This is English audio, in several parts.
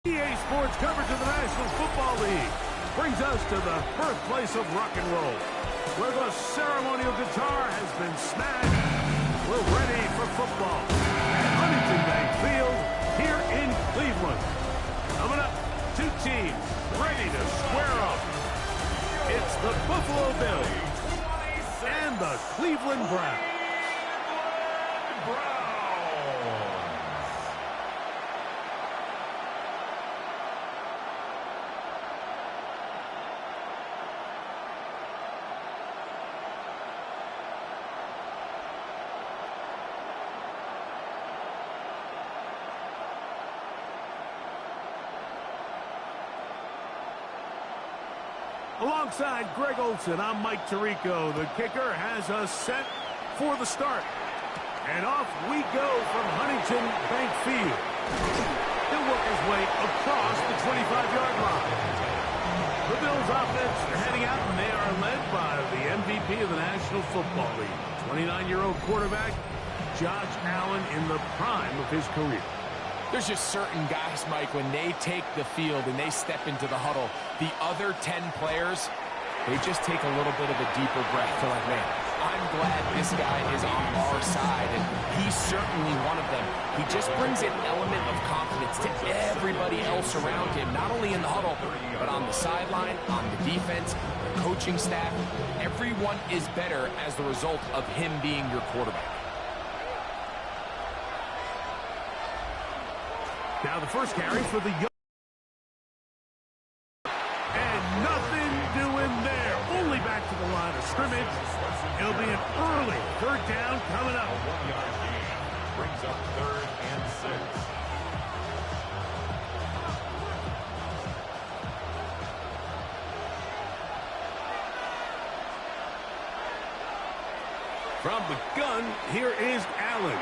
EA Sports coverage of the National Football League brings us to the birthplace of rock and roll, where the ceremonial guitar has been smashed. We're ready for football at Huntington Bank Field here in Cleveland. Coming up, two teams ready to square up. It's the Buffalo Bills and the Cleveland Browns. Alongside Greg Olson, I'm Mike Tirico. The kicker has us set for the start. And off we go from Huntington Bank Field. He'll work his way across the 25-yard line. The Bills offense are heading out, and they are led by the MVP of the National Football League, 29-year-old quarterback Josh Allen, in the prime of his career. There's just certain guys, Mike, when they take the field and they step into the huddle, the other 10 players, they just take a little bit of a deeper breath. They're like, man, I'm glad this guy is on our side, and he's certainly one of them. He just brings an element of confidence to everybody else around him, not only in the huddle, but on the sideline, on the defense, the coaching staff. Everyone is better as the result of him being your quarterback. Now the first carry for the young. And nothing doing there. Only back to the line of scrimmage. It'll be an early third down coming up. Brings up 3rd and 6. From the gun, here is Allen.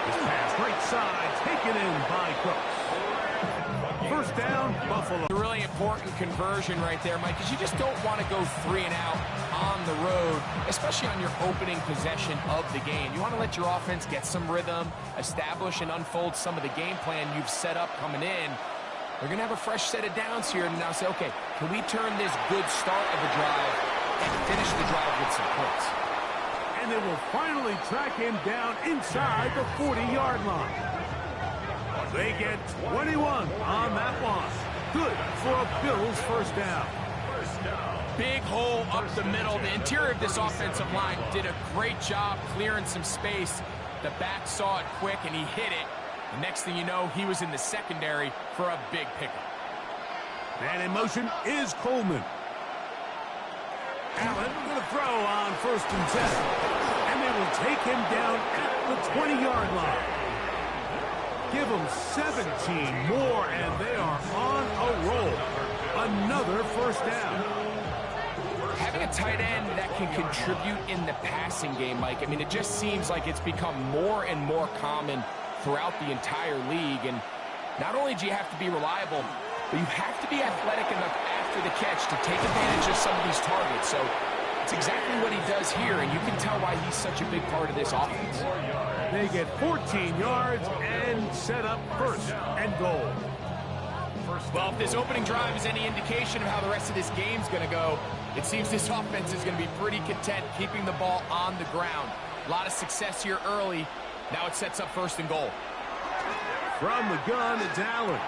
This pass right side, taken in by Cooks. First down, Buffalo. A really important conversion right there, Mike, because you just don't want to go 3 and out on the road, especially on your opening possession of the game. You want to let your offense get some rhythm, establish and unfold some of the game plan you've set up coming in. They're going to have a fresh set of downs here and now say, okay, can we turn this good start of the drive and finish the drive with some points? And they will finally track him down inside the 40-yard line. They get 21 on that one. Good for a Bills first down. Big hole up the middle. The interior of this offensive line did a great job clearing some space. The back saw it quick, and he hit it. The next thing you know, he was in the secondary for a big pickup. And in motion is Coleman. Allen going to throw on 1st and 10. And they will take him down at the 20-yard line. Give them 17 more, and they are on a roll. Another first down. Having a tight end that can contribute in the passing game, Mike, I mean, it just seems like it's become more and more common throughout the entire league. And not only do you have to be reliable, but you have to be athletic enough after the catch to take advantage of some of these targets. So it's exactly what he does here, and you can tell why he's such a big part of this offense. They get 14 yards and set up 1st and goal. Well, if this opening drive is any indication of how the rest of this game's going to go, it seems this offense is going to be pretty content keeping the ball on the ground. A lot of success here early. Now it sets up 1st and goal. From the gun, it's Allen.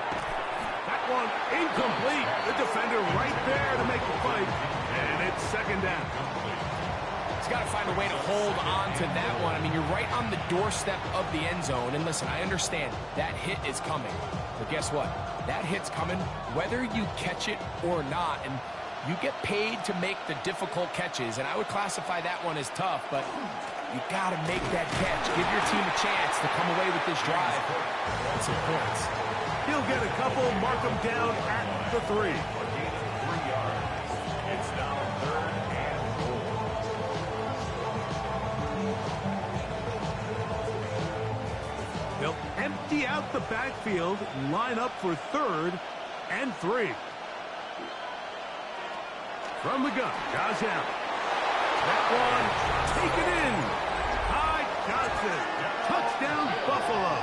That one incomplete. The defender right there to make the fight. And it's 2nd down. He's got to find a way to hold on to that one. I mean, you're right on the doorstep of the end zone. And listen, I understand that hit is coming. But guess what? That hit's coming whether you catch it or not. And you get paid to make the difficult catches. And I would classify that one as tough. But you got to make that catch. Give your team a chance to come away with this drive and some points. He'll get a couple, mark him down at the 3. It's now 3rd and goal. They'll empty out the backfield, line up for 3rd and 3. From the gun, Josh Allen. That one taken in. Ty Johnson. Touchdown, Buffalo.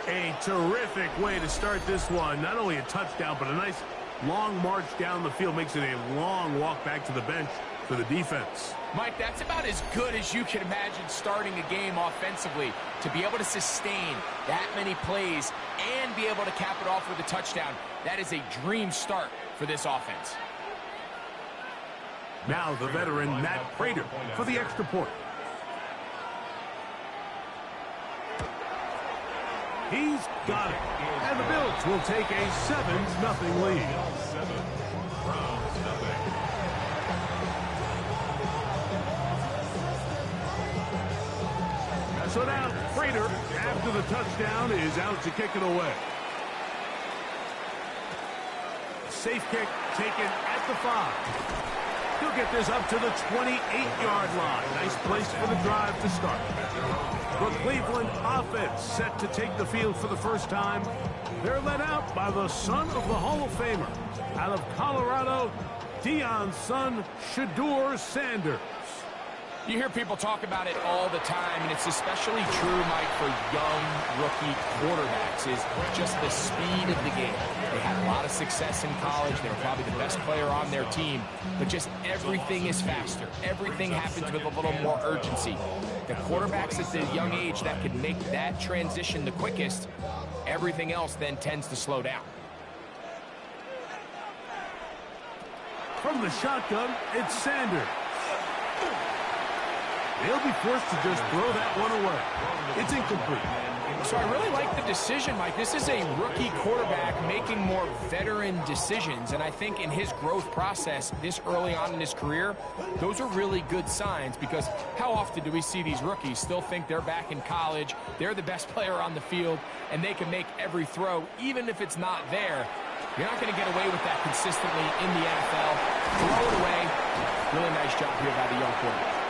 A terrific way to start this one. Not only a touchdown, but a nice long march down the field. Makes it a long walk back to the bench for the defense. Mike, that's about as good as you can imagine starting a game offensively. To be able to sustain that many plays and be able to cap it off with a touchdown, that is a dream start for this offense. Now the veteran Matt Prater for the extra point. He's got it. And the Bills will take a 7-0 lead. So now Prater, after the touchdown, is out to kick it away. Safe kick taken at the 5. He'll get this up to the 28-yard line. Nice place for the drive to start. The Cleveland offense set to take the field for the first time. They're led out by the son of the Hall of Famer. Out of Colorado, Deion's son, Shedeur Sanders. You hear people talk about it all the time, and it's especially true, Mike, for young rookie quarterbacks, is just the speed of the game. They had a lot of success in college. They were probably the best player on their team, but just everything is faster. Everything happens with a little more urgency. The quarterbacks at the young age that can make that transition the quickest, everything else then tends to slow down. From the shotgun, it's Sanders. They'll be forced to just throw that one away. It's incomplete. So I really like the decision, Mike. This is a rookie quarterback making more veteran decisions, and I think in his growth process this early on in his career, those are really good signs, because how often do we see these rookies still think they're back in college, they're the best player on the field, and they can make every throw, even if it's not there. You're not going to get away with that consistently in the NFL. Throw it away. Really nice job here by the young quarterback.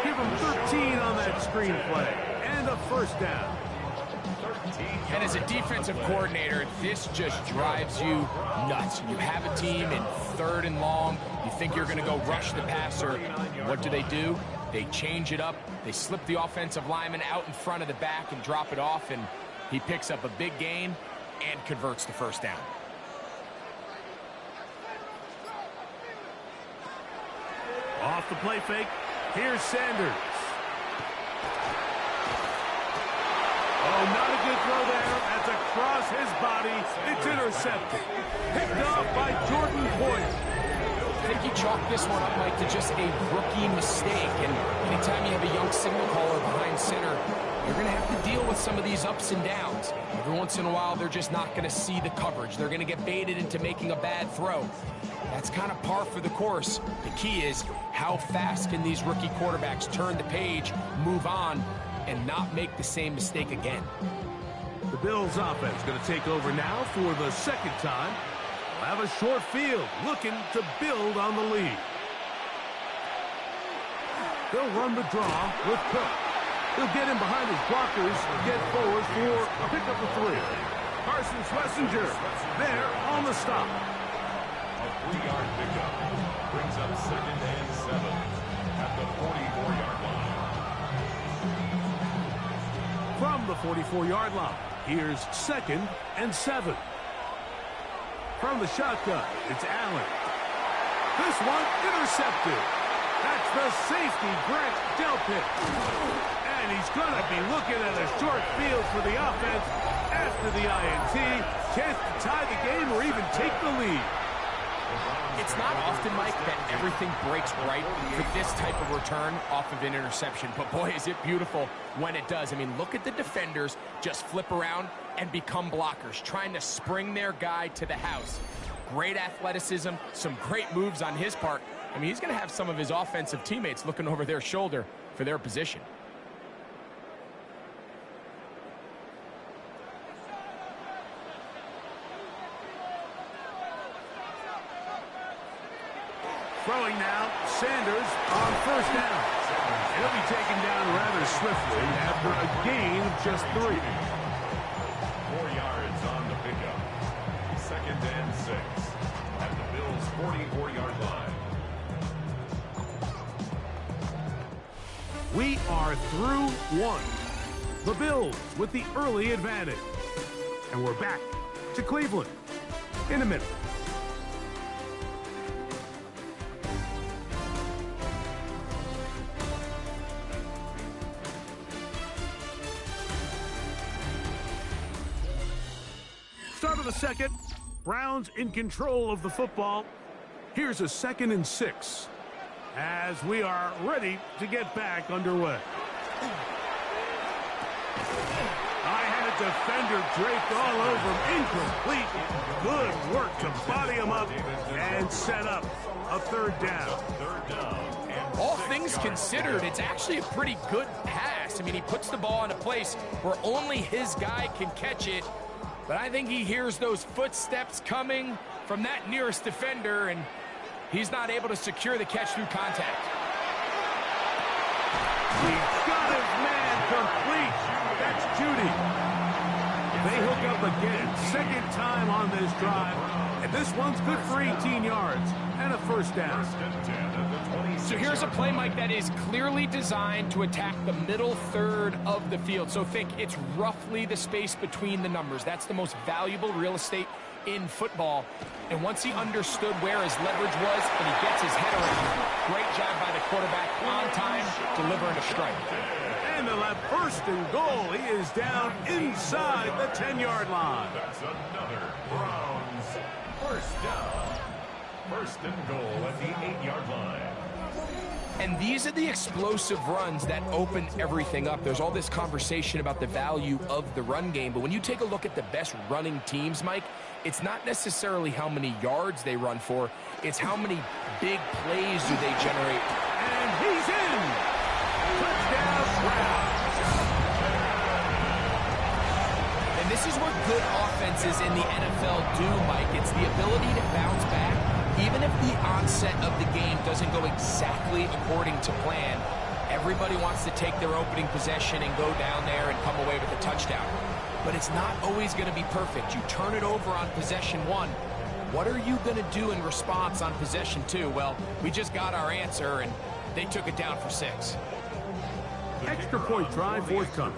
Give him 13 on that screen play. And a first down. And as a defensive coordinator, this just drives you nuts. You have a team in 3rd and long. You think you're going to go rush the passer. What do? They change it up. They slip the offensive lineman out in front of the back and drop it off, and he picks up a big gain and converts the first down. Off the play fake. Here's Sanders. Oh, not a good throw there. That's across his body. It's intercepted. Picked off by Jordan Poyer. I think you chalk this one up, Mike, to just a rookie mistake. And anytime you have a young signal caller behind center, you're going to have to deal with some of these ups and downs. Every once in a while, they're just not going to see the coverage. They're going to get baited into making a bad throw. That's kind of par for the course. The key is how fast can these rookie quarterbacks turn the page, move on, and not make the same mistake again. The Bills offense going to take over now for the second time. Have a short field, looking to build on the lead. They'll run the draw with Cook. He'll get in behind his blockers, get forward for a pickup of 3. Carson Schlesinger there on the stop. A 3-yard pickup brings up 2nd and 7 at the 44-yard line. From the 44-yard line, here's 2nd and 7. From the shotgun, it's Allen. This one intercepted. That's the safety, Grant Delpit. And he's going to be looking at a short field for the offense after the INT. Chance to tie the game or even take the lead. It's not often, Mike, that everything breaks right for this type of return off of an interception. But boy, is it beautiful when it does. I mean, look at the defenders just flip around and become blockers, trying to spring their guy to the house. Great athleticism, some great moves on his part. I mean, he's going to have some of his offensive teammates looking over their shoulder for their position. Throwing now, Sanders on first down. He'll be taken down rather swiftly after a gain of just 3. 4 yards on the pickup. 2nd and 6 at the Bills' 44-yard line. We are through 1. The Bills with the early advantage. And we're back to Cleveland in a minute. Start of the second. Browns in control of the football. Here's a 2nd and 6 as we are ready to get back underway. I had a defender draped all over him. Incomplete. Good work to body him up and set up a 3rd down. All things considered, it's actually a pretty good pass. I mean, he puts the ball in a place where only his guy can catch it. But I think he hears those footsteps coming from that nearest defender, and he's not able to secure the catch through contact. He got his man complete. That's Judy. They hook up again. 2nd time on this drive. And this one's good for 18 yards and a 1st down. So here's a play, Mike, that is clearly designed to attack the middle 3rd of the field. So think it's roughly the space between the numbers. That's the most valuable real estate in football. And once he understood where his leverage was and he gets his head around, great job by the quarterback on time, delivering a strike. And they'll have 1st and goal. He is down inside the 10-yard line. That's another Browns 1st down. 1st and goal at the 8-yard line. And these are the explosive runs that open everything up. There's all this conversation about the value of the run game, but when you take a look at the best running teams, Mike, it's not necessarily how many yards they run for, it's how many big plays do they generate. And he's in! Touchdown, Browns! And this is what good offenses in the NFL do, Mike. It's the ability to bounce back. Even if the onset of the game doesn't go exactly according to plan, everybody wants to take their opening possession and go down there and come away with a touchdown. But it's not always going to be perfect. You turn it over on possession 1. What are you going to do in response on possession 2? Well, we just got our answer, and they took it down for 6. Extra point try forthcoming.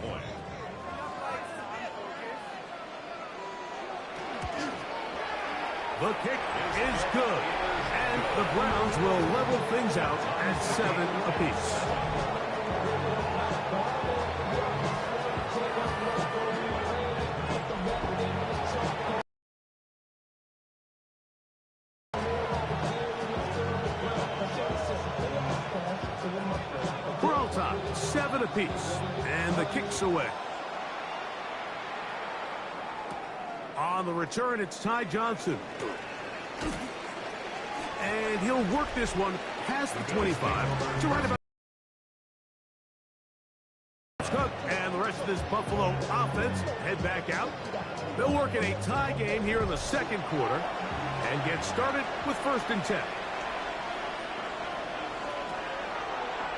The kick is good, and the Browns will level things out at 7 apiece. We're all tied, 7 apiece, and the kick's away. On the return, it's Ty Johnson. And he'll work this one past the 25 to right about Cook, and the rest of this Buffalo offense head back out. They'll work in a tie game here in the 2nd quarter and get started with 1st and 10.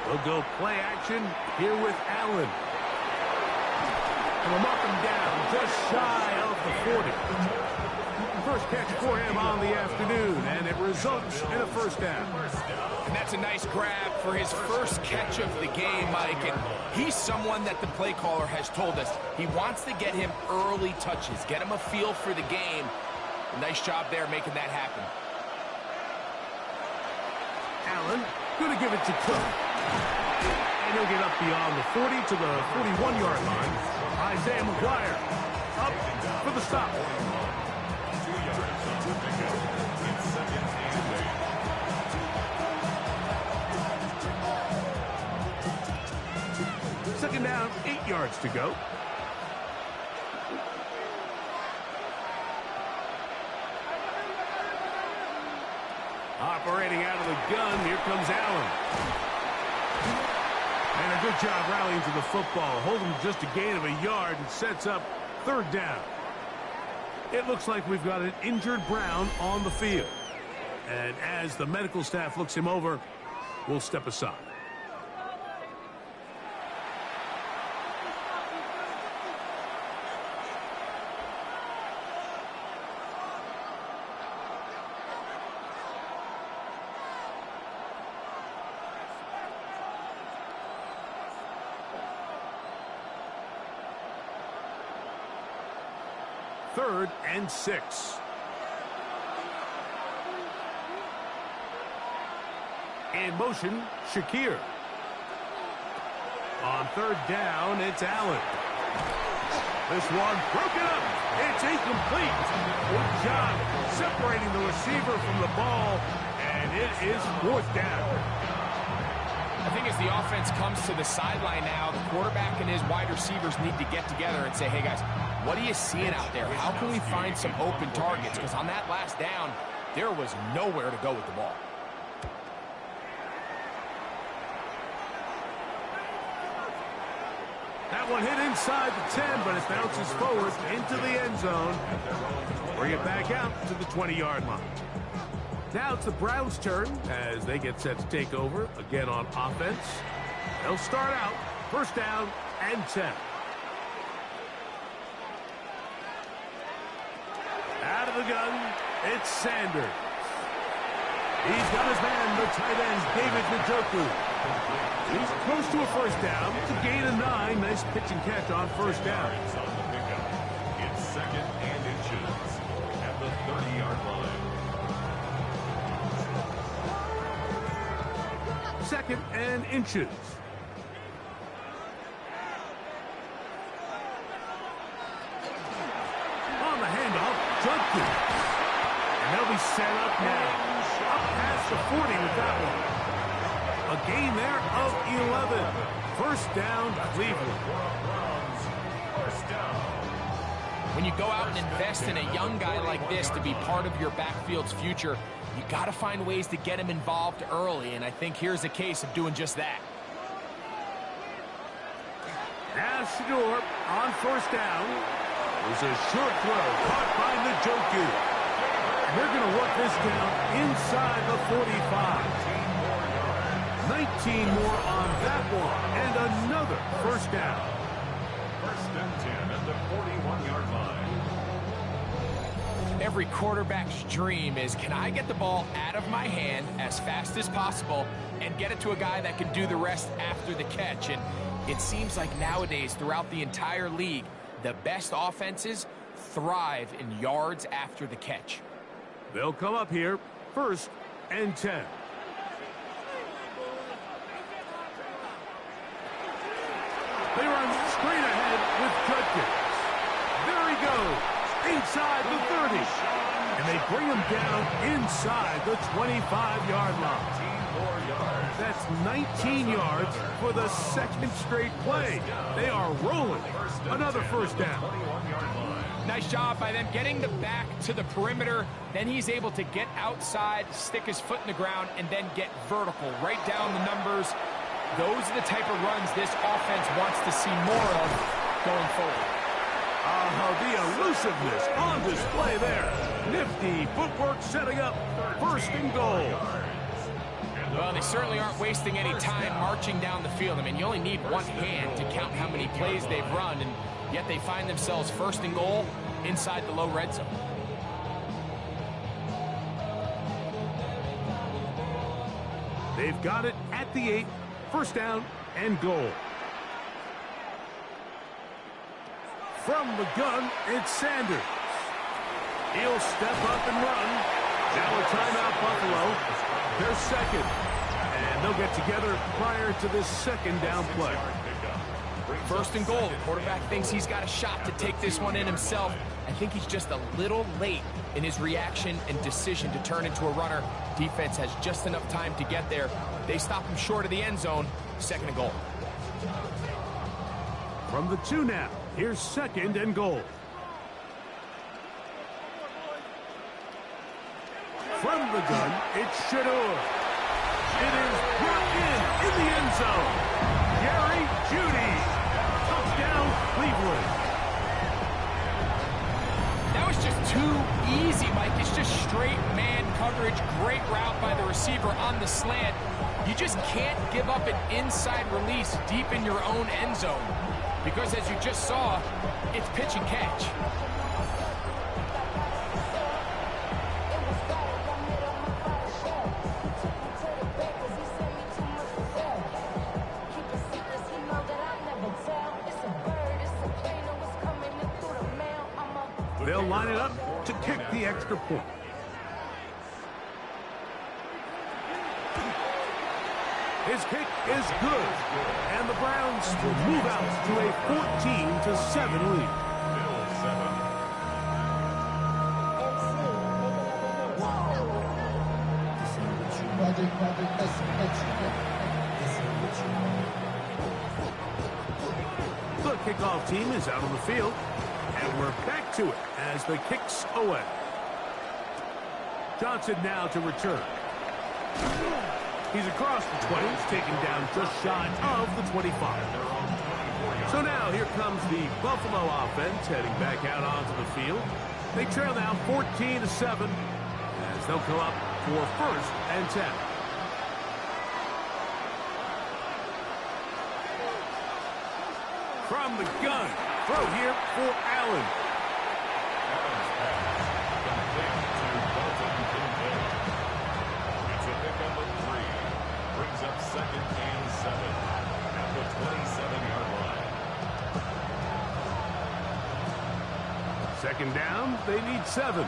They'll go play action here with Allen. And we'll mark him down just shy of the 40. First catch for him on the afternoon, and it results in a 1st down. And that's a nice grab for his first catch of the game, Mike. And he's someone that the play caller has told us he wants to get him early touches, get him a feel for the game. A nice job there making that happen. Allen going to give it to Cook. And he'll get up beyond the 40 to the 41-yard line. Isaiah McGuire up for the stop. 2 yards on the pickup. It's 2nd and 8. 2nd down, 8 yards to go. Operating out of the gun, here comes Allen. And a good job rallying to the football, holding just a gain of a yard and sets up 3rd down. It looks like we've got an injured Brown on the field. And as the medical staff looks him over, we'll step aside. 3rd and 6. In motion, Shakir. On 3rd down, it's Allen. This one broken up. It's incomplete. Good job separating the receiver from the ball, and it is 4th down. I think as the offense comes to the sideline now, the quarterback and his wide receivers need to get together and say, hey, guys, what are you seeing out there? How can we find some open targets? Because on that last down, there was nowhere to go with the ball. That one hit inside the 10, but it bounces forward into the end zone. Bring it back out to the 20-yard line. Now it's the Browns' turn as they get set to take over again on offense. They'll start out 1st down and 10. Out of the gun, it's Sanders. He's got his man, the tight end, David Njoku. He's close to a 1st down to gain a 9. Nice pitch and catch on 1st down. It's 2nd and inches at the 30-yard line. 2nd and inches. On the handoff, Judkins. And they'll be set up now. Up past the 40 with that one. A gain there of 11. 1st down, Cleveland. When you go out and invest in a young guy like this to be part of your backfield's future, you got to find ways to get him involved early, and I think here's a case of doing just that. Now Shador on 1st down. It was a short throw caught by Njoku. And they're going to work this down inside the 45. 19 more on that one, and another 1st down. 1st and 10 at the 41-yard line. Every quarterback's dream is, can I get the ball out of my hand as fast as possible and get it to a guy that can do the rest after the catch? And it seems like nowadays, throughout the entire league, the best offenses thrive in yards after the catch. They'll come up here 1st and 10. They run straight ahead with Judkins. There he goes, inside the 30. And they bring him down inside the 25-yard line. That's 19 yards for the 2nd straight play. They are rolling. Another 1st down. Nice job by them getting the back to the perimeter. Then he's able to get outside, stick his foot in the ground, and then get vertical. Right down the numbers. Those are the type of runs this offense wants to see more of going forward. The elusiveness on display there. Nifty footwork setting up 1st and goal. Well, they certainly aren't wasting any time marching down the field. I mean, you only need one hand to count how many plays they've run, and yet they find themselves 1st and goal inside the low red zone. They've got it at the 8. 1st down and goal. From the gun, it's Sanders. He'll step up and run. Now a timeout, Buffalo. They're 2nd. And they'll get together prior to this 2nd down play. 1st and goal. The quarterback thinks he's got a shot to take this one in himself. I think he's just a little late in his reaction and decision to turn into a runner. Defense has just enough time to get there. They stop him short of the end zone. 2nd and goal. From the 2 now, here's 2nd and goal. From the gun, it's Shador. It is brought in the end zone. Jerry Jeudy. Touchdown, Cleveland. That was just too easy, Mike. It's just straight man coverage. Great route by the receiver on the slant. You just can't give up an inside release deep in your own end zone. Because as you just saw, it's pitch and catch. They'll line kick the extra point. His kick is good, and the Browns will move out to a 14-7 lead. The kickoff team is out on the field, and we're back to it as the kick's away. Johnson now to return. He's across the 20, taken down just shy of the 25. So now here comes the Buffalo offense heading back out onto the field. They trail now 14-7 as they'll come up for 1st and 10. From the gun, throw here for Allen. Allen's pass complete to Bolton Kincaid. It's a pickup of 3. Brings up 2nd and 7 at the 27-yard line. 2nd down, they need 7.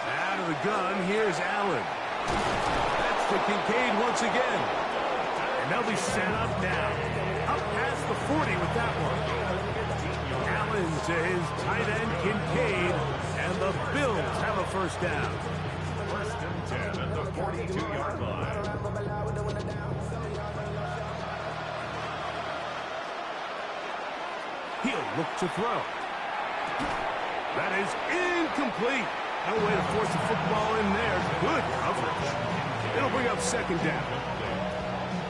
Out of the gun, here's Allen. That's to Kincaid once again. And they'll be set up now. Up past the 40 with that one. Allen to his tight end, Kincaid. And the Bills have a 1st down. 1st and 10 at the 42-yard line. He'll look to throw. That is incomplete. No way to force the football in there. Good coverage. It'll bring up 2nd down.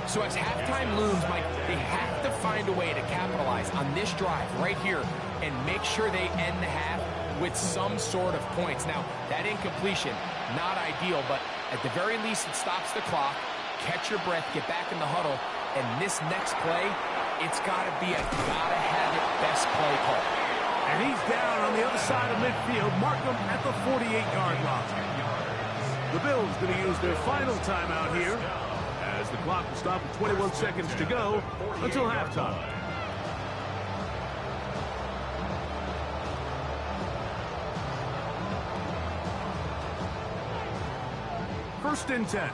So as halftime looms, Mike, they have to find a way to capitalize on this drive right here and make sure they end the half with some sort of points. Now, that incompletion, not ideal, but at the very least, it stops the clock. Catch your breath, get back in the huddle, and this next play, it's got to be a gotta-have-it best play call. And he's down on the other side of midfield. Mark him at the 48-yard line. The Bills going to use their final timeout here, as the clock will stop with 21 seconds to go until halftime. First and 10.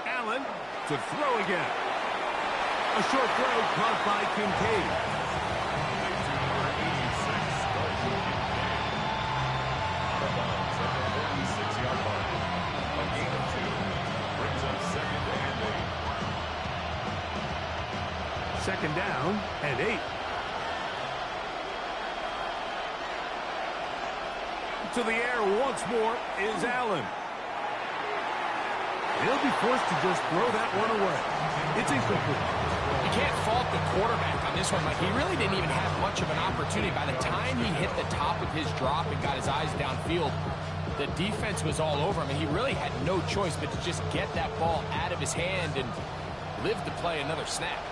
Allen to throw again. A short throw caught by Kincaid. Second down and 8. To the air once more is Allen. He'll be forced to just throw that one away. It's incomplete. You can't fault the quarterback on this one, Mike. He really didn't even have much of an opportunity. By the time he hit the top of his drop and got his eyes downfield, the defense was all over him, and he really had no choice but to just get that ball out of his hand and live to play another snap.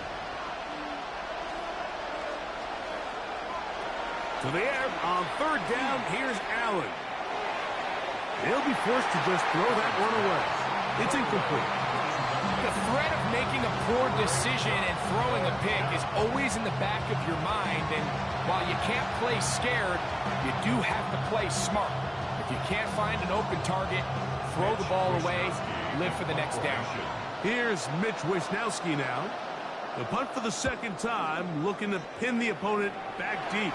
To the air on 3rd down, here's Allen. He'll be forced to just throw that one away. It's incomplete. The threat of making a poor decision and throwing a pick is always in the back of your mind, and while you can't play scared, you do have to play smart. If you can't find an open target, throw the ball away, live for the next down. Here's Mitch Wisnowski now. The punt for the 2nd time, looking to pin the opponent back deep.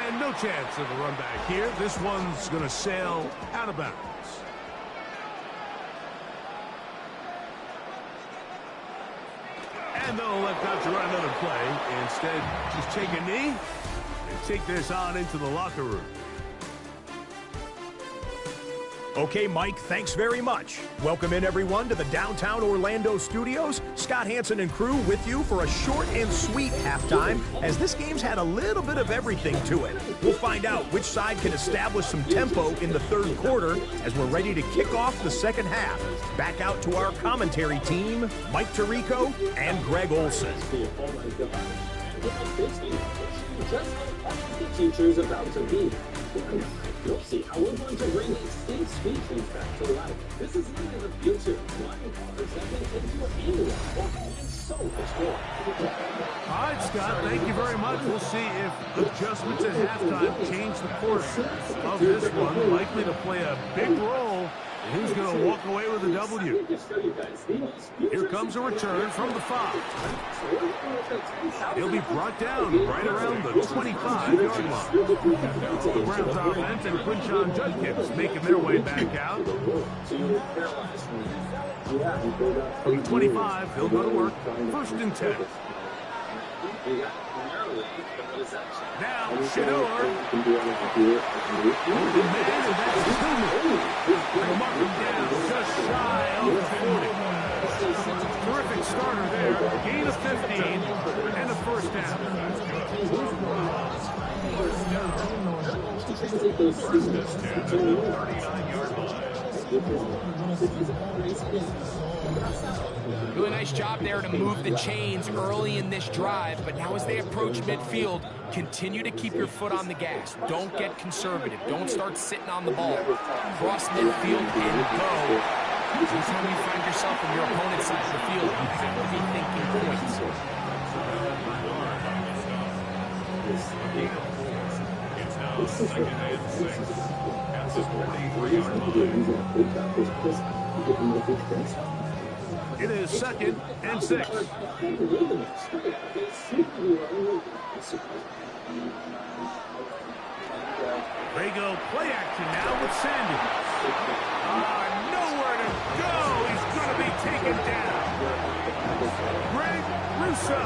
And no chance of a run back here. This one's going to sail out of bounds. And they'll elect not to run another play. Instead, just take a knee and take this on into the locker room. Okay, Mike, thanks very much. Welcome in, everyone, to the downtown Orlando studios. Scott Hansen and crew with you for a short and sweet halftime, as this game's had a little bit of everything to it. We'll find out which side can establish some tempo in the 3rd quarter as we're ready to kick off the 2nd half. Back out to our commentary team, Mike Tirico and Greg Olson. Just how the future's about to be. You'll see how we're going to bring these state speeches back to life. This is really the future. Flying cars have been into an annual so much more. All right, Scott, thank you very much. We'll see if adjustments at halftime change the course of this one. Likely to play a big role. Who's going to walk away with a W? Here comes a return from the 5. He'll be brought down right around the 25-yard line. The Browns offense and Quinshon Judkins making their way back out. From the 25, he'll go to work. 1st and 10. Now, Shador. Open man, and that's Tillman. They'll mark him down just shy of the 40. Terrific starter there. Gain of 15 and a 1st down. Really nice job there to move the chains early in this drive, but now as they approach midfield, continue to keep your foot on the gas. Don't get conservative. Don't start sitting on the ball. Cross midfield and go. Anytime you find yourself on your opponent's side of the field, you have to be thinking points. It's now 2nd and 6 at the 43-yard line. It is 2nd and 6. They go play action now with Sanders. Nowhere to go. He's going to be taken down. Greg Russo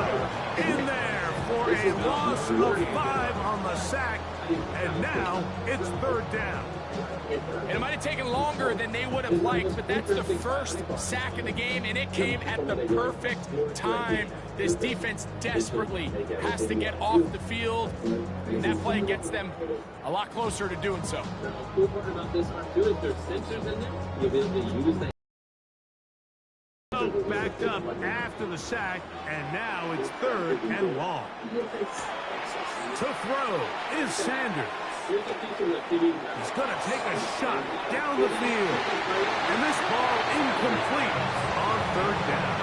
in there for a loss of 5 on the sack. And now it's 3rd down. And it might have taken longer than they would have liked, but that's the 1st sack of the game, and it came at the perfect time. This defense desperately has to get off the field, and that play gets them a lot closer to doing so. Backed up after the sack, and now it's 3rd and long. To throw is Sanders. He's going to take a shot down the field. And this ball incomplete on 3rd down.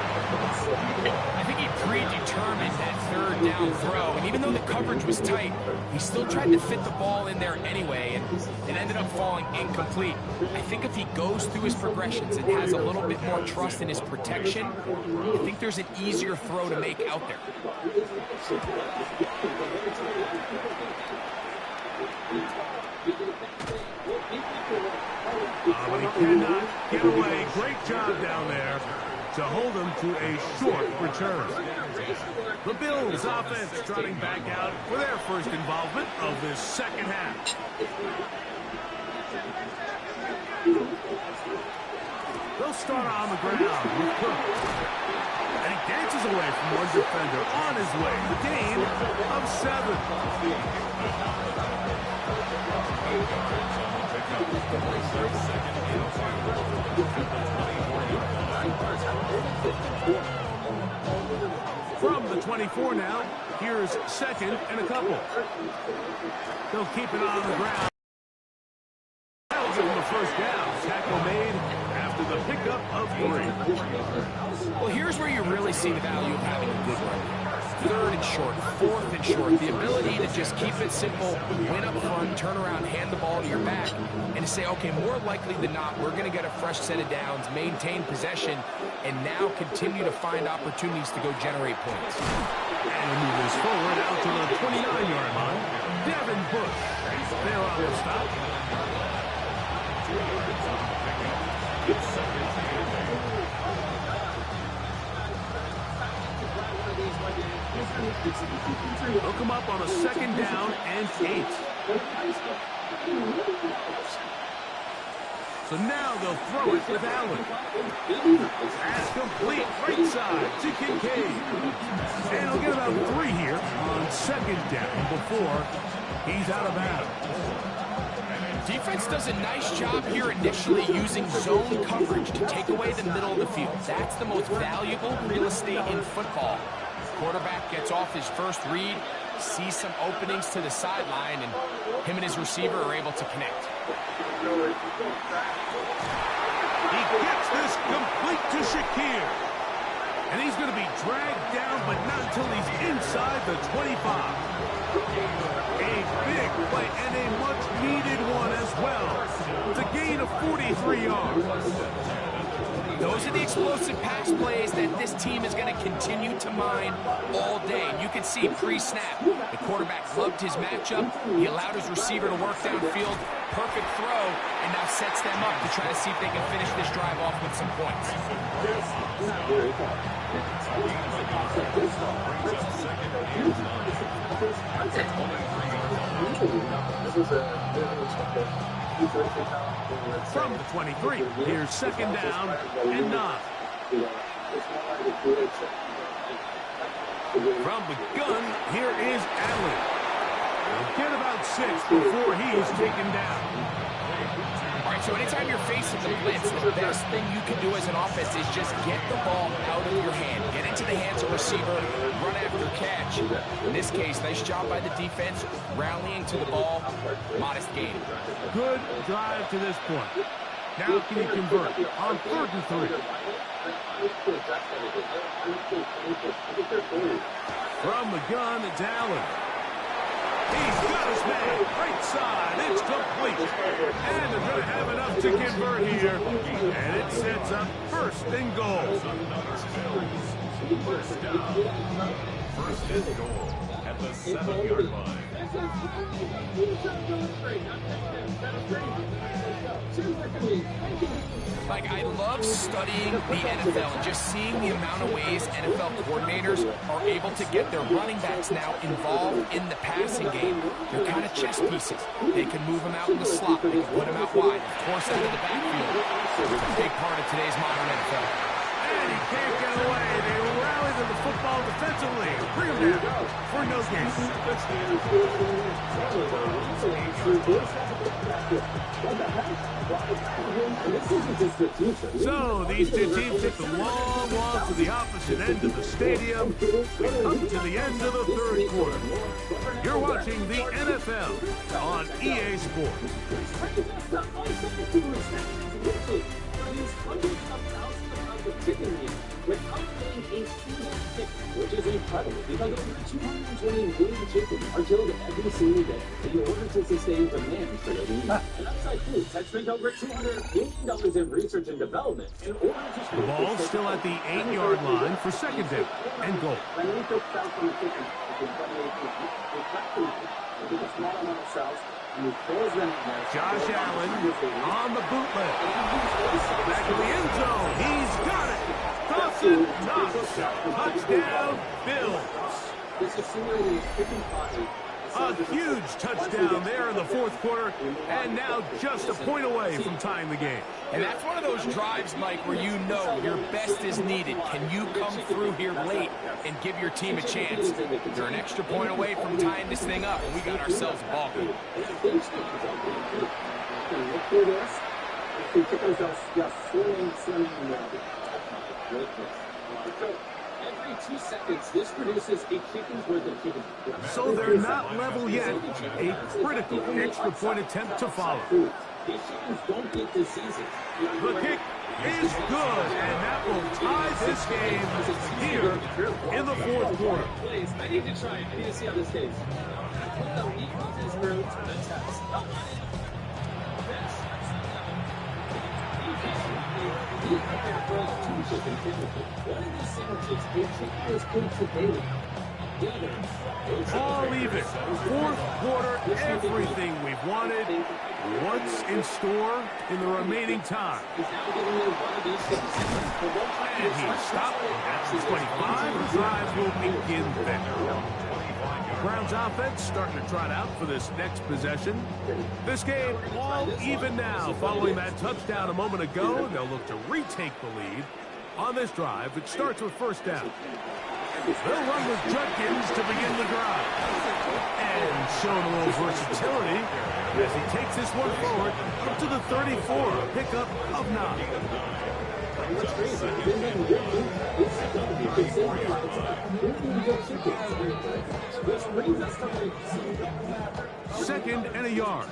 I think he predetermined that 3rd down throw, and even though the coverage was tight, he still tried to fit the ball in there anyway, and it ended up falling incomplete. I think if he goes through his progressions and has a little bit more trust in his protection, I think there's an easier throw to make out there. But he cannot get away. Great job down there to hold him to a short return. The Bills offense trotting back out for their 1st involvement of this 2nd half. They'll start on the ground with Cook. And he dances away from one defender on his way. Gain of 7. From the 24 now, here's 2nd and a couple. They'll keep it on the ground. That'll give them a 1st down. Tackle made after the pickup of 3. Well, here's where you really see the value of having a good run. 3rd and short, 4th and short. The ability to just keep it simple, win up front, turn around, hand the ball to your back, and to say, okay, more likely than not, we're going to get a fresh set of downs, maintain possession, and now continue to find opportunities to go generate points. And move this forward out to the 29-yard line. Devin Bush there on the stop. They'll come up on a 2nd down and 8. So now they'll throw it with Allen. Pass complete, right side to Kincaid. And he'll get about 3 here on 2nd down before he's out of bounds. Defense does a nice job here initially using zone coverage to take away the middle of the field. That's the most valuable real estate in football. Quarterback gets off his 1st read, sees some openings to the sideline, and him and his receiver are able to connect. He gets this complete to Shakir. And he's going to be dragged down, but not until he's inside the 25. A big play and a much-needed one as well. It's a gain of 43 yards. Those are the explosive pass plays that this team is going to continue to mine all day. And you can see pre-snap, the quarterback loved his matchup. He allowed his receiver to work downfield. Perfect throw, and now sets them up to try to see if they can finish this drive off with some points. From the 23, here's second down and 9. From the gun, here is Allen. He'll get about 6 before he is taken down. All right, so anytime you're facing the blitz, the best thing you can do as an offense is just get the ball out of your hand. Get into the hands of receiver, run after catch. In this case, nice job by the defense, rallying to the ball, modest gain. Good drive to this point. Now can you convert on 3rd and 3? From the gun, it's Allen. He's got his man, right side, it's complete. And they're going to have enough to convert here. And it sets up 1st and goal. First down. 1st and goal at the 7-yard line. Like, I love studying the NFL and just seeing the amount of ways NFL coordinators are able to get their running backs now involved in the passing game. They're kind of chess pieces. They can move them out in the slot. They can put them out wide, of course, out of the backfield. It's a big part of today's modern NFL. And he can't get away. They rally to the football defensively. Bring him down for no gain. So these two teams take the long walk to the opposite end of the stadium. We come to the end of the 3rd quarter. You're watching the NFL on EA Sports. Chicken meat without paying a single tick, which is incredible because over 220 million chickens are killed every single day in order to sustain demand for their meat. And Upside Foods has spent over $200 million in research and development in order to... The ball's still at the 8-yard line for 2nd down and goal. Josh Allen on the bootleg. Back to the end zone. He's got it. Dawson Knox. Touchdown, Bills. This is similarly kicking body. A huge touchdown there in the 4th quarter, and now just a point away from tying the game. And that's one of those drives, Mike, where you know your best is needed. Can you come through here late and give your team a chance? They're an extra point away from tying this thing up, and we got ourselves a ball game. Every 2 seconds, this produces a kicking worth of kicking. So they're not level yet. A critical extra point attempt to follow. These chickens don't get this season. The kick is good, and that will tie this game here in the 4th quarter. Please, I need to try it. I need to see how this tastes. Put the meat on his room to the test. All even. 4th quarter, everything we've wanted. What's in store in the remaining time? And he stopped at the 25. The drive will begin there. Browns offense starting to trot out for this next possession. This game all even now following that touchdown a moment ago. They'll look to retake the lead on this drive. It starts with 1st down. They'll run with Judkins to begin the drive. And showing a little versatility as he takes this one forward up to the 34. A pickup of 9. Second and a yard.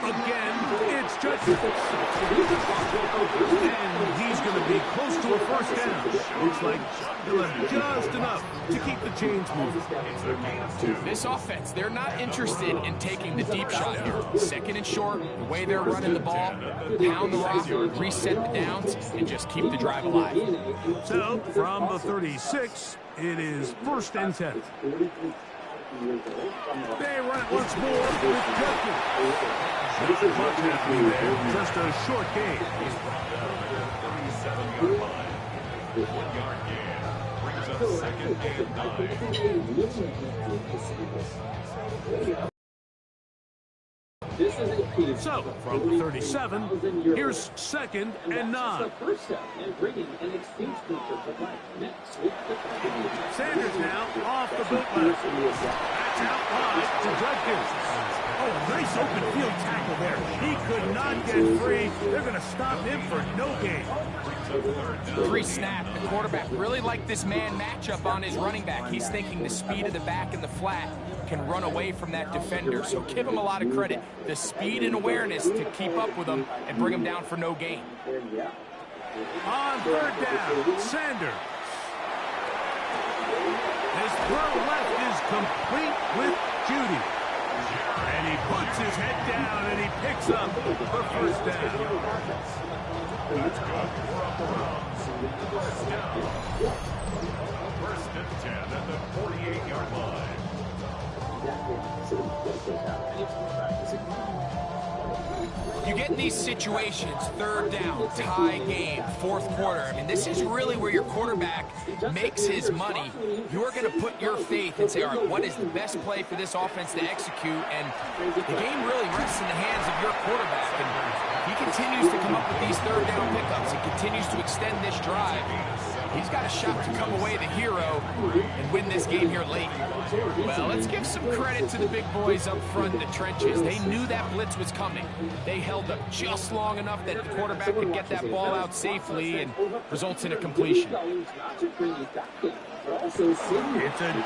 Again, it's Judkins. And he's going to be close to a first down. Looks like he'll have just enough to keep the chains moving. This offense, they're not interested in taking the deep shot here. Second and short, the way they're running the ball, pound the rock, reset the downs, and just keep the drive alive. So, from the 36, it is first and 10. They run it once more with Judkins. Not much happening there, just a short gain. He's brought down at the 37-yard line. 1 yard gain. Brings up second and 9. So, from the 37, here's second and 9. Sanders now off the bootleg. That's out wide to Judkins. Oh, nice open field tackle there. He could not get free. They're going to stop him for no gain. Pre-snap, the quarterback really liked this man matchup on his running back. He's thinking the speed of the back in the flat can run away from that defender. So give him a lot of credit. The speed and awareness to keep up with him and bring him down for no gain. On third down, Sanders. His throw left is complete with Judy. And he puts his head down and he picks up the first down. That's good. We're up the rounds. First down. First and 10 at the 48-yard line. You get in these situations, third down, tie game, fourth quarter. I mean, this is really where your quarterback makes his money. You're going to put your faith and say, all right, what is the best play for this offense to execute? And the game really rests in the hands of your quarterback. And he continues to come up with these third down pickups. He continues to extend this drive. He's got a shot to come away the hero and win this game here late. Well, let's give some credit to the big boys up front in the trenches. They knew that blitz was coming. They held up just long enough that the quarterback could get that ball out safely and results in a completion. It's a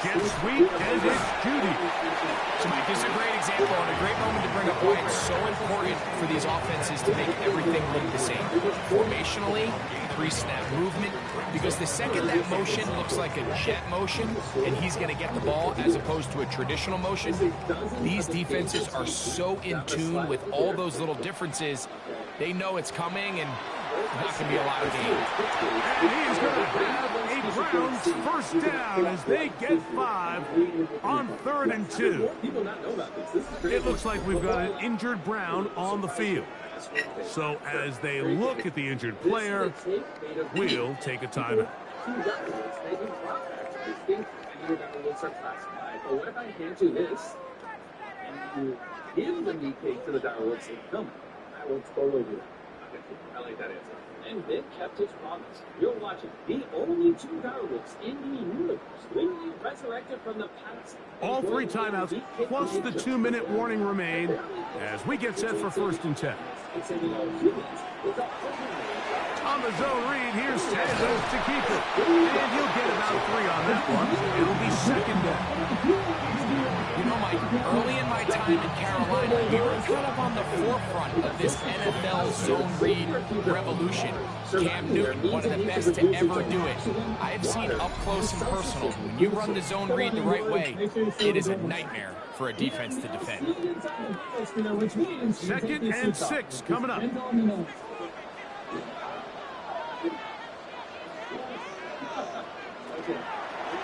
jet sweep, and it's Judy. So, Mike, this is a great example and a great moment to bring up why it's so important for these offenses to make everything look the same. Formationally, pre-snap movement, because the second that motion looks like a jet motion and he's going to get the ball as opposed to a traditional motion, these defenses are so in tune with all those little differences. They know it's coming, and there's not going to be a lot of games. And he's going to have a Browns first down as they get 5 on 3rd and 2. It looks like we've got an injured Brown on the field. So as they look at the injured player, we'll take a timeout. But what if I hand you this and you give the meat cake to the Darwoods and come? I will totally do that. I like that answer. And Vic kept his promise. You're watching the only 2 Darwoods in the universe, literally resurrected from the past. All 3 timeouts plus the 2-minute warning remain as we get set for 1st and 10. On the zone read, here's Sanders to keep it. And he'll get about 3 on that one. It'll be 2nd down. You know, Mike, early in my time in Carolina, we were kind of on the forefront of this NFL zone read revolution. Cam Newton, one of the best to ever do it. I have seen up close and personal. When you run the zone read the right way, it is a nightmare for a defense to defend. 2nd and 6 coming up.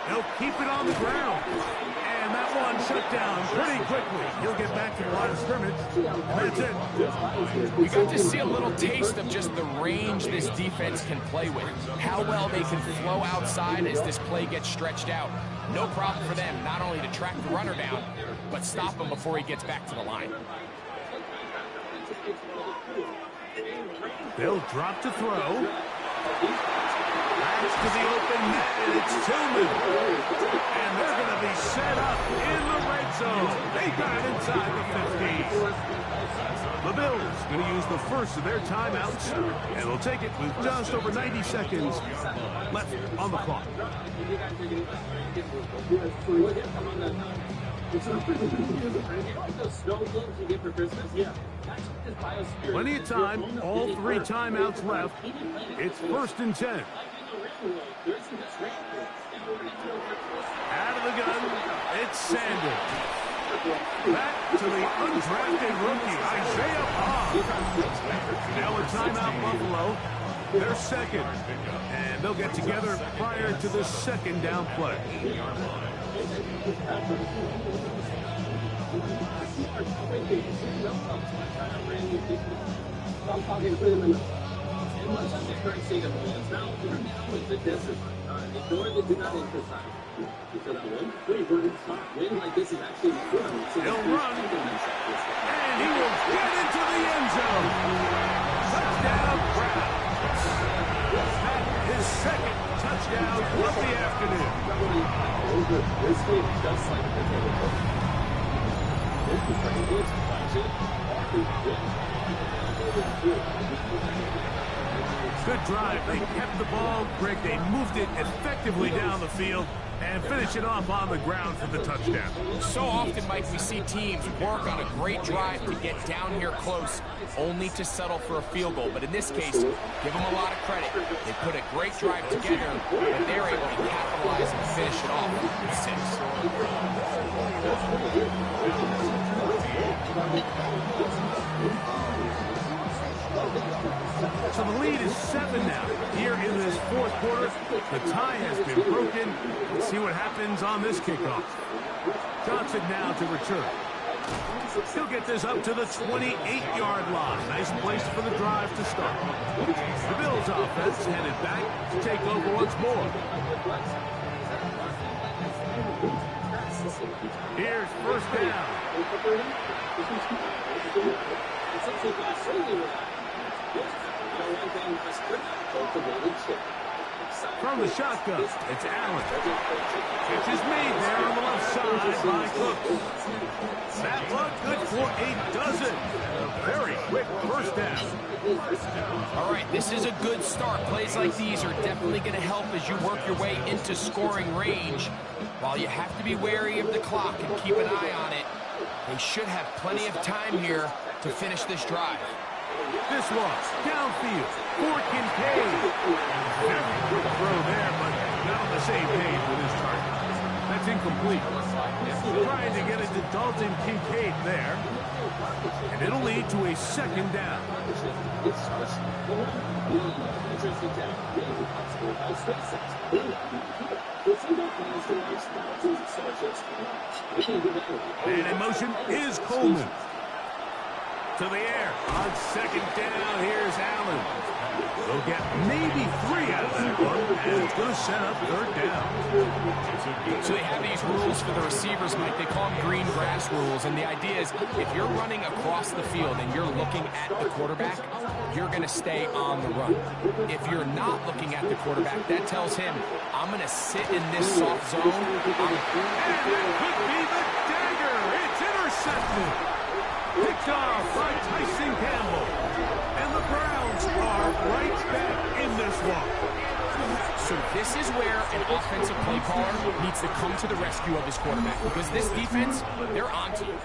They'll keep it on the ground. And that one shut down pretty quickly. He'll get back to the line of scrimmage. And that's it. We got to see a little taste of just the range this defense can play with. How well they can flow outside as this play gets stretched out. No problem for them, not only to track the runner down, but stop him before he gets back to the line. They'll drop to throw. Pass to the open net, and it's Tillman. And they're going to be set up in the red zone. They got it inside the 15. The Bills going to use the first of their timeouts, and they'll take it with just over 90 seconds left on the clock. Plenty of time, all 3 timeouts left. It's 1st and 10. Out of the gun, it's Sanders. Back to the undrafted rookie, Isaiah Bond. Now a timeout, Buffalo. They're second. And they'll get together prior to the 2nd down play. He'll run, and he will get into the end zone. Touchdown, Browns. That his 2nd touchdown of the afternoon. Good drive. They kept the ball. Greg, they moved it effectively down the field and finish it off on the ground for the touchdown. So often, Mike, we see teams work on a great drive to get down here close, only to settle for a field goal. But in this case, give them a lot of credit. They put a great drive together, and they're able to capitalize and finish it off with 6. So the lead is 7 now. Here in this 4th quarter, the tie has been broken. Let's see what happens on this kickoff. Johnson now to return. He'll get this up to the 28-yard line. Nice place for the drive to start. The Bills offense headed back to take over once more. Here's 1st down. From the shotgun, it's Allen. Catch is made there on the left side by Cook. That one good for a dozen. A very quick 1st down. All right, this is a good start. Plays like these are definitely going to help as you work your way into scoring range. While you have to be wary of the clock and keep an eye on it, they should have plenty of time here to finish this drive. This one, downfield, for Kincaid. Very quick throw there, but not on the same page with his target. That's incomplete. Trying to get it to Dalton Kincaid there. And it'll lead to a 2nd down. And in motion is Coleman. To the air. On 2nd down, here's Allen. They'll get maybe 3 out of that one, and it's going to set up 3rd down. So they have these rules for the receivers, Mike. They call them green grass rules, and the idea is if you're running across the field and you're looking at the quarterback, you're going to stay on the run. If you're not looking at the quarterback, that tells him, I'm going to sit in this soft zone. And that could be the dagger. It's intercepted. Picked off by Tyson Campbell. And the Browns are right back in this one. So this is where an offensive play caller needs to come to the rescue of his quarterback, because this defense, they're onto you.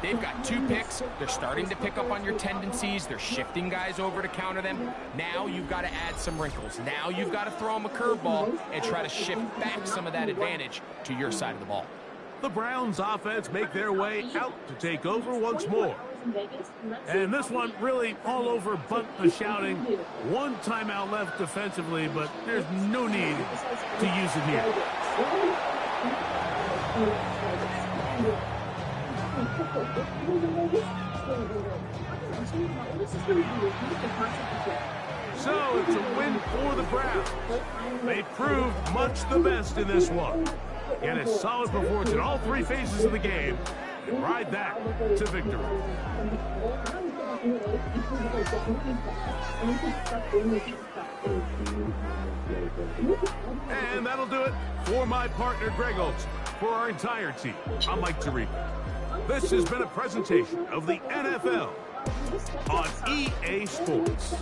They've got 2 picks. They're starting to pick up on your tendencies. They're shifting guys over to counter them. Now you've got to add some wrinkles. Now you've got to throw them a curveball and try to shift back some of that advantage to your side of the ball. The Browns offense make their way out to take over once more. And this one really all over but the shouting. 1 timeout left defensively, but there's no need to use it here. So it's a win for the Browns. They proved much the best in this one. And a solid performance in all 3 phases of the game. And ride that to victory. And that'll do it for my partner, Greg Olson. For our entire team, I'm Mike Tirico. This has been a presentation of the NFL on EA Sports.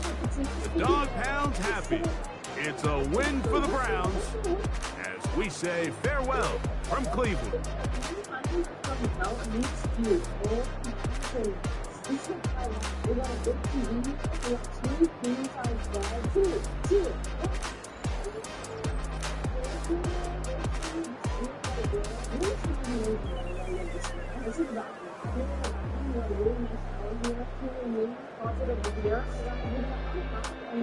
The Dog Pound's happy. It's a win for the Browns as we say farewell from Cleveland. This is about really nice here.